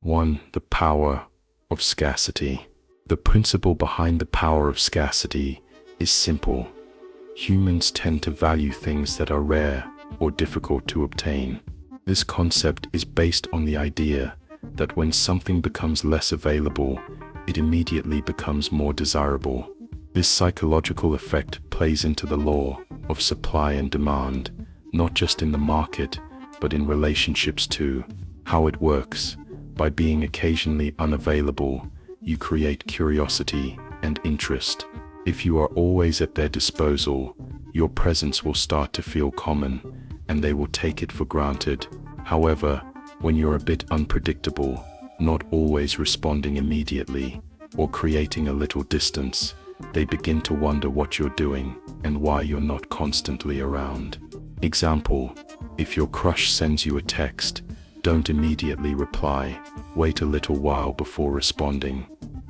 1. The power of scarcity. The principle behind the power of scarcity is simple. Humans tend to value things that are rare or difficult to obtain. This concept is based on the idea that when something becomes less available, it immediately becomes more desirable. This psychological effect plays into the law of supply and demand, not just in the market, but in relationships too. How it works: by being occasionally unavailable, you create curiosity and interest. If you are always at their disposal, your presence will start to feel common, and they will take it for granted. However, when you're a bit unpredictable, not always responding immediately, or creating a little distance, they begin to wonder what you're doing and why you're not constantly around. Example: if your crush sends you a text, don't immediately reply. Wait a little while before responding.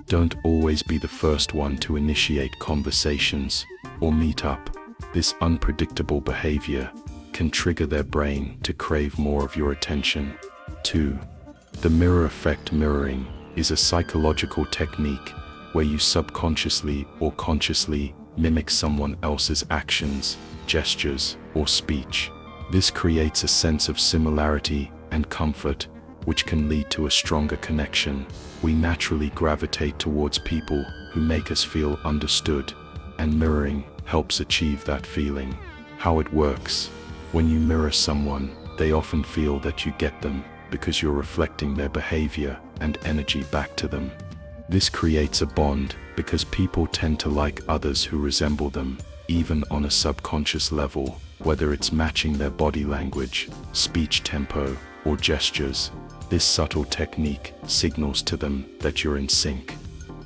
Don't always be the first one to initiate conversations or meet up. This unpredictable behavior can trigger their brain to crave more of your attention. 2. The mirror effect. Mirroring is a psychological technique where you subconsciously or consciously mimic someone else's actions, gestures, or speech. This creates a sense of similarity and comfort, which can lead to a stronger connection. We naturally gravitate towards people who make us feel understood, and mirroring helps achieve that feeling. How it works: when you mirror someone, they often feel that you get them because you're reflecting their behavior and energy back to them. This creates a bond because people tend to like others who resemble them, even on a subconscious level, whether it's matching their body language, speech tempo, or gestures. This subtle technique signals to them that you're in sync.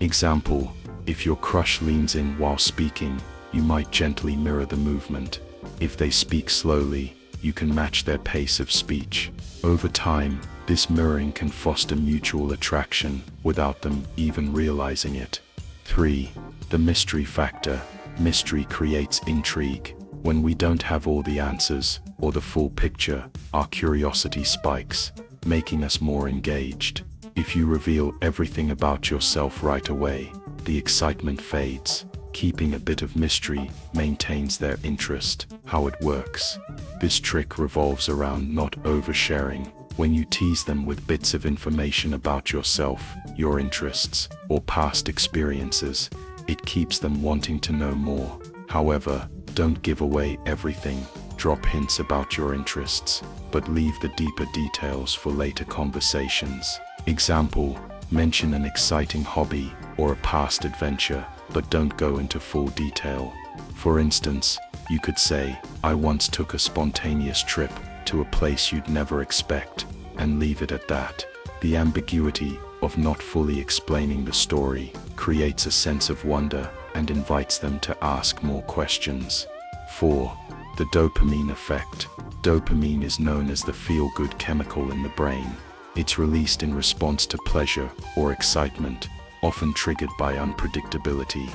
Example: if your crush leans in while speaking, you might gently mirror the movement. If they speak slowly, you can match their pace of speech. Over time, this mirroring can foster mutual attraction without them even realizing it. 3. The mystery factor. Mystery creates intrigue. When we don't have all the answers or the full picture, our curiosity spikes, making us more engaged. If you reveal everything about yourself right away, the excitement fades. Keeping a bit of mystery maintains their interest. How it works: this trick revolves around not oversharing. When you tease them with bits of information about yourself, your interests, or past experiences, it keeps them wanting to know more. However, don't give away everything. Drop hints about your interests, but leave the deeper details for later conversations. Example: mention an exciting hobby or a past adventure, but don't go into full detail. For instance, you could say, "I once took a spontaneous trip to a place you'd never expect," and leave it at that. The ambiguity of not fully explaining the story creates a sense of wonder and invites them to ask more questions. 4. The dopamine effect. Dopamine is known as the feel-good chemical in the brain. It's released in response to pleasure or excitement, often triggered by unpredictability.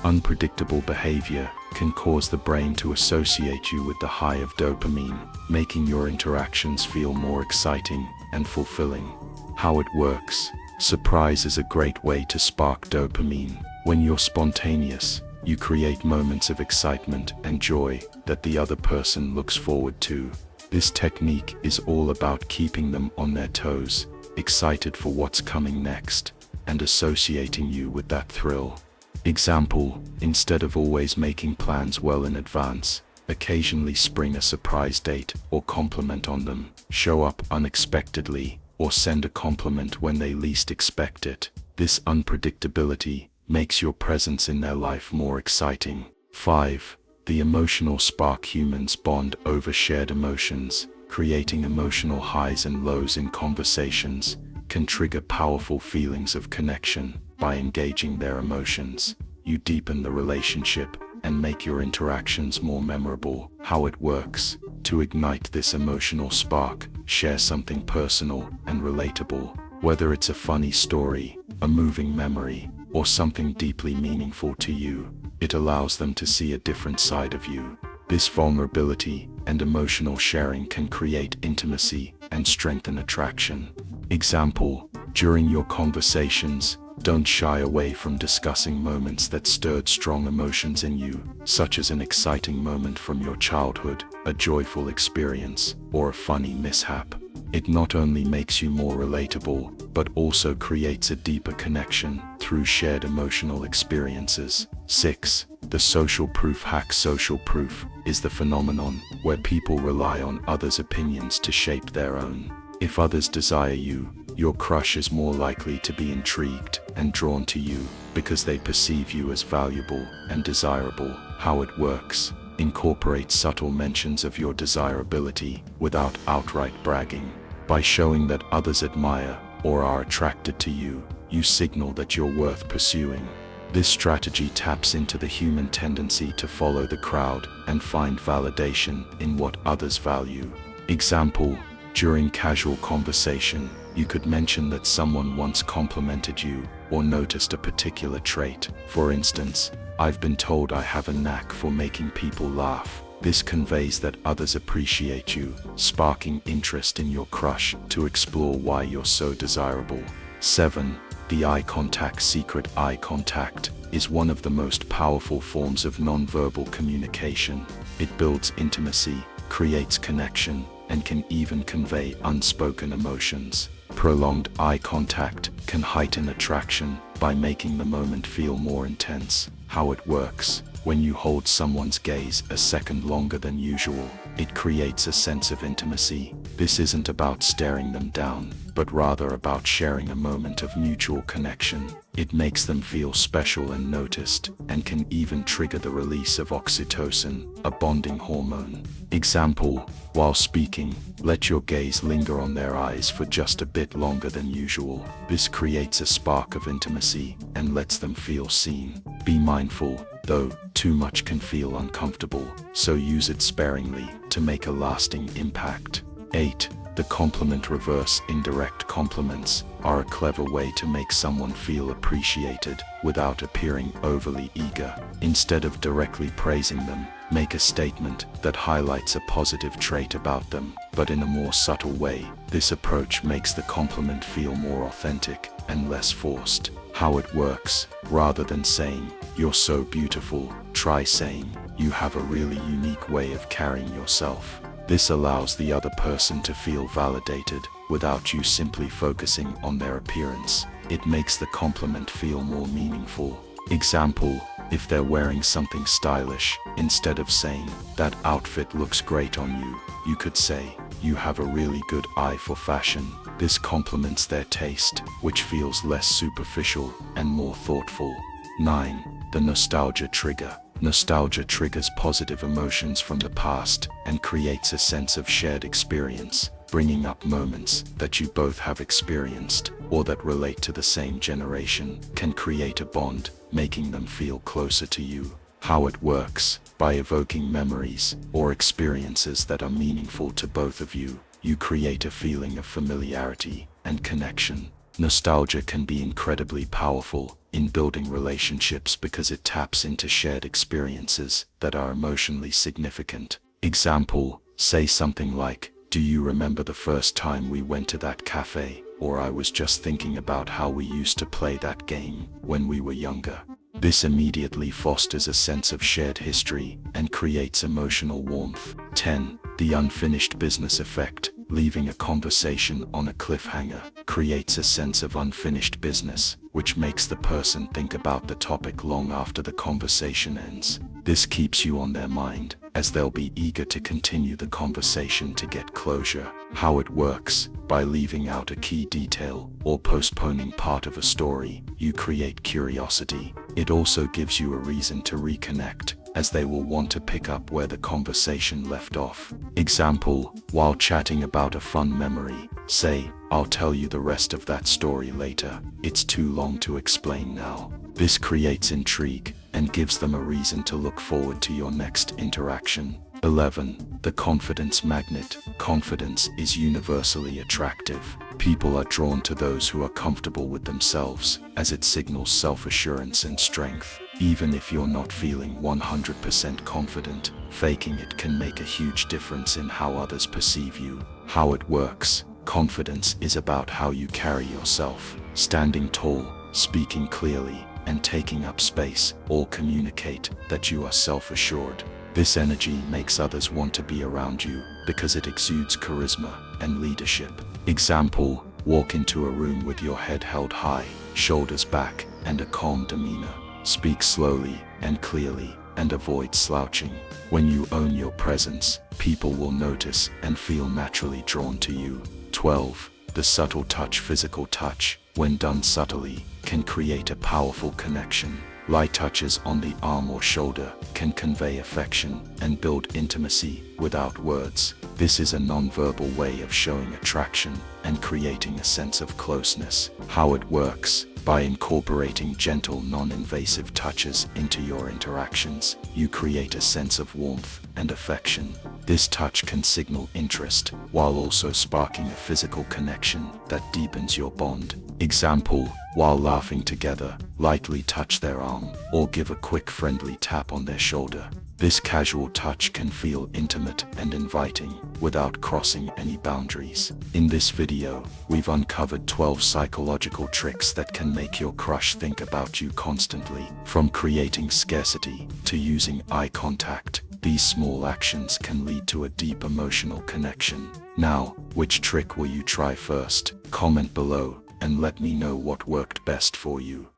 Unpredictable behavior can cause the brain to associate you with the high of dopamine, making your interactions feel more exciting and fulfilling. How it works: surprise is a great way to spark dopamine. When you're spontaneous, you create moments of excitement and joy that the other person looks forward to. This technique is all about keeping them on their toes, excited for what's coming next, and associating you with that thrill. Example: instead of always making plans well in advance, occasionally spring a surprise date or compliment on them. Show up unexpectedly or send a compliment when they least expect it. This unpredictability makes your presence in their life more exciting. 5. The emotional spark. Humans bond over shared emotions. Creating emotional highs and lows in conversations can trigger powerful feelings of connection. By engaging their emotions, you deepen the relationship and make your interactions more memorable. How it works: to ignite this emotional spark, share something personal and relatable. Whether it's a funny story, a moving memory, or something deeply meaningful to you, it allows them to see a different side of you. This vulnerability and emotional sharing can create intimacy and strengthen attraction. Example: During your conversations, don't shy away from discussing moments that stirred strong emotions in you, such as an exciting moment from your childhood, a joyful experience, or a funny mishap. It not only makes you more relatable, but also creates a deeper connection through shared emotional experiences. 6. The social proof hack. Social proof is the phenomenon where people rely on others' opinions to shape their own. If others desire you, your crush is more likely to be intrigued and drawn to you because they perceive you as valuable and desirable. How it works: incorporate subtle mentions of your desirability without outright bragging. By showing that others admire or are attracted to you, you signal that you're worth pursuing. This strategy taps into the human tendency to follow the crowd and find validation in what others value. Example: during casual conversation, you could mention that someone once complimented you or noticed a particular trait. For instance, "I've been told I have a knack for making people laugh." This conveys that others appreciate you, sparking interest in your crush to explore why you're so desirable. 7. The eye contact secret. Eye contact is one of the most powerful forms of nonverbal communication. It builds intimacy, creates connection, and can even convey unspoken emotions. Prolonged eye contact can heighten attraction by making the moment feel more intense. How it works: when you hold someone's gaze a second longer than usual, it creates a sense of intimacy. This isn't about staring them down, but rather about sharing a moment of mutual connection. It makes them feel special and noticed, and can even trigger the release of oxytocin, a bonding hormone. Example: while speaking, let your gaze linger on their eyes for just a bit longer than usual. This creates a spark of intimacy and lets them feel seen. Be mindful, though, too much can feel uncomfortable, so use it sparingly to make a lasting impact. 8. The compliment reverse. Indirect compliments are a clever way to make someone feel appreciated without appearing overly eager. Instead of directly praising them, make a statement that highlights a positive trait about them, but in a more subtle way. This approach makes the compliment feel more authentic and less forced. How it works: rather than saying, "You're so beautiful," try saying, "You have a really unique way of carrying yourself." This allows the other person to feel validated without you simply focusing on their appearance. It makes the compliment feel more meaningful. Example: if they're wearing something stylish, instead of saying, "That outfit looks great on you," you could say, "You have a really good eye for fashion." This compliments their taste, which feels less superficial and more thoughtful. 9. The nostalgia trigger. Nostalgia triggers positive emotions from the past and creates a sense of shared experience, bringing up moments that you both have experienced or that relate to the same generation can create a bond, making them feel closer to you. How it works: by evoking memories or experiences that are meaningful to both of you, you create a feeling of familiarity and connection. Nostalgia can be incredibly powerful in building relationships because it taps into shared experiences that are emotionally significant. Example: say something like, "Do you remember the first time we went to that cafe?" Or, "I was just thinking about how we used to play that game when we were younger." This immediately fosters a sense of shared history and creates emotional warmth. 10. The unfinished business effect. Leaving a conversation on a cliffhanger creates a sense of unfinished business, which makes the person think about the topic long after the conversation ends. This keeps you on their mind, as they'll be eager to continue the conversation to get closure. How it works: by leaving out a key detail or postponing part of a story, you create curiosity. It also gives you a reason to reconnect, as they will want to pick up where the conversation left off. Example: while chatting about a fun memory, say, "I'll tell you the rest of that story later. It's too long to explain now." This creates intrigue and gives them a reason to look forward to your next interaction. 11. The confidence magnet. Confidence is universally attractive. People are drawn to those who are comfortable with themselves, as it signals self-assurance and strength. Even if you're not feeling 100% confident, faking it can make a huge difference in how others perceive you. How it works: Confidence is about how you carry yourself. Standing tall, speaking clearly, and taking up space all communicate that you are self-assured. This energy makes others want to be around you because it exudes charisma and leadership. Example, walk into a room with your head held high, shoulders back, and a calm demeanor. Speak slowly and clearly, and avoid slouching. When you own your presence, people will notice and feel naturally drawn to you. 12. The subtle touch. Physical touch, when done subtly, can create a powerful connection. Light touches on the arm or shoulder can convey affection and build intimacy without words. This is a non-verbal way of showing attraction and creating a sense of closeness. How it works: by incorporating gentle, non-invasive touches into your interactions, you create a sense of warmth and affection. This touch can signal interest while also sparking a physical connection that deepens your bond. Example, while laughing together, lightly touch their arm or give a quick friendly tap on their shoulder. This casual touch can feel intimate and inviting without crossing any boundaries. In this video, we've uncovered 12 psychological tricks that can make your crush think about you constantly. From creating scarcity to using eye contact, these small actions can lead to a deep emotional connection. Now, which trick will you try first? Comment below and let me know what worked best for you.